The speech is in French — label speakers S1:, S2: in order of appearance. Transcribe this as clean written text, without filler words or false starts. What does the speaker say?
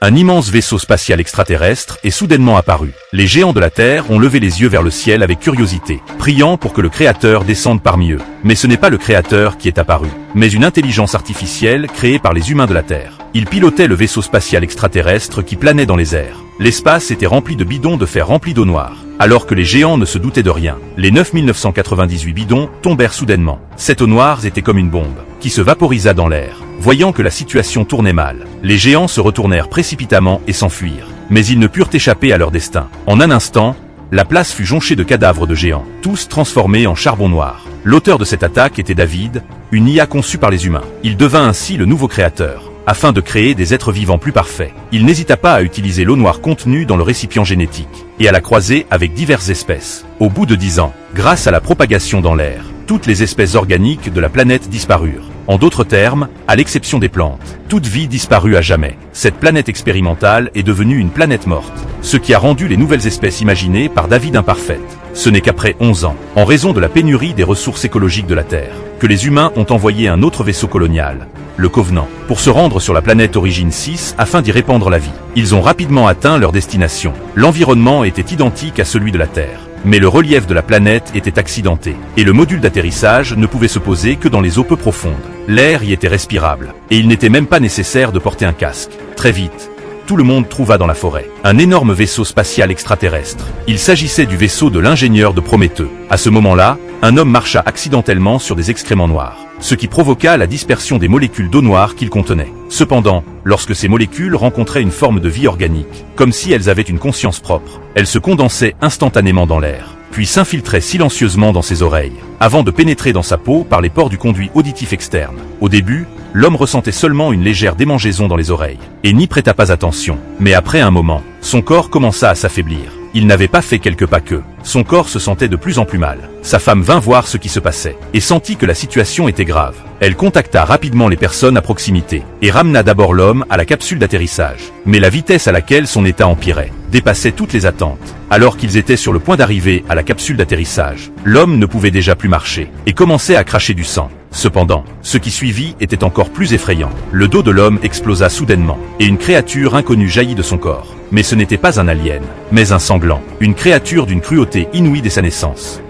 S1: Un immense vaisseau spatial extraterrestre est soudainement apparu. Les géants de la Terre ont levé les yeux vers le ciel avec curiosité, priant pour que le Créateur descende parmi eux. Mais ce n'est pas le Créateur qui est apparu, mais une intelligence artificielle créée par les humains de la Terre. Il pilotait le vaisseau spatial extraterrestre qui planait dans les airs. L'espace était rempli de bidons de fer remplis d'eau noire. Alors que les géants ne se doutaient de rien, les 9998 bidons tombèrent soudainement. Cette eau noire était comme une bombe, qui se vaporisa dans l'air. Voyant que la situation tournait mal, les géants se retournèrent précipitamment et s'enfuirent. Mais ils ne purent échapper à leur destin. En un instant, la place fut jonchée de cadavres de géants, tous transformés en charbon noir. L'auteur de cette attaque était David, une IA conçue par les humains. Il devint ainsi le nouveau créateur. Afin de créer des êtres vivants plus parfaits, il n'hésita pas à utiliser l'eau noire contenue dans le récipient génétique, et à la croiser avec diverses espèces. Au bout de 10 ans, grâce à la propagation dans l'air, toutes les espèces organiques de la planète disparurent. En d'autres termes, à l'exception des plantes, toute vie disparut à jamais. Cette planète expérimentale est devenue une planète morte, ce qui a rendu les nouvelles espèces imaginées par David imparfaites. Ce n'est qu'après 11 ans, en raison de la pénurie des ressources écologiques de la Terre, que les humains ont envoyé un autre vaisseau colonial, le Covenant, pour se rendre sur la planète Origine 6 afin d'y répandre la vie. Ils ont rapidement atteint leur destination. L'environnement était identique à celui de la Terre, mais le relief de la planète était accidenté, et le module d'atterrissage ne pouvait se poser que dans les eaux peu profondes. L'air y était respirable, et il n'était même pas nécessaire de porter un casque. Très vite, tout le monde trouva dans la forêt un énorme vaisseau spatial extraterrestre. Il s'agissait du vaisseau de l'ingénieur de Prométhée. À ce moment-là, un homme marcha accidentellement sur des excréments noirs, ce qui provoqua la dispersion des molécules d'eau noire qu'il contenait. Cependant, lorsque ces molécules rencontraient une forme de vie organique, comme si elles avaient une conscience propre, elles se condensaient instantanément dans l'air, puis s'infiltraient silencieusement dans ses oreilles, avant de pénétrer dans sa peau par les pores du conduit auditif externe. Au début, l'homme ressentait seulement une légère démangeaison dans les oreilles, et n'y prêta pas attention. Mais après un moment, son corps commença à s'affaiblir. Il n'avait pas fait quelques pas que son corps se sentait de plus en plus mal. Sa femme vint voir ce qui se passait, et sentit que la situation était grave. Elle contacta rapidement les personnes à proximité, et ramena d'abord l'homme à la capsule d'atterrissage. Mais la vitesse à laquelle son état empirait dépassait toutes les attentes. Alors qu'ils étaient sur le point d'arriver à la capsule d'atterrissage, l'homme ne pouvait déjà plus marcher, et commençait à cracher du sang. Cependant, ce qui suivit était encore plus effrayant. Le dos de l'homme explosa soudainement, et une créature inconnue jaillit de son corps. Mais ce n'était pas un alien, mais un sanglant, une créature d'une cruauté inouïe dès sa naissance.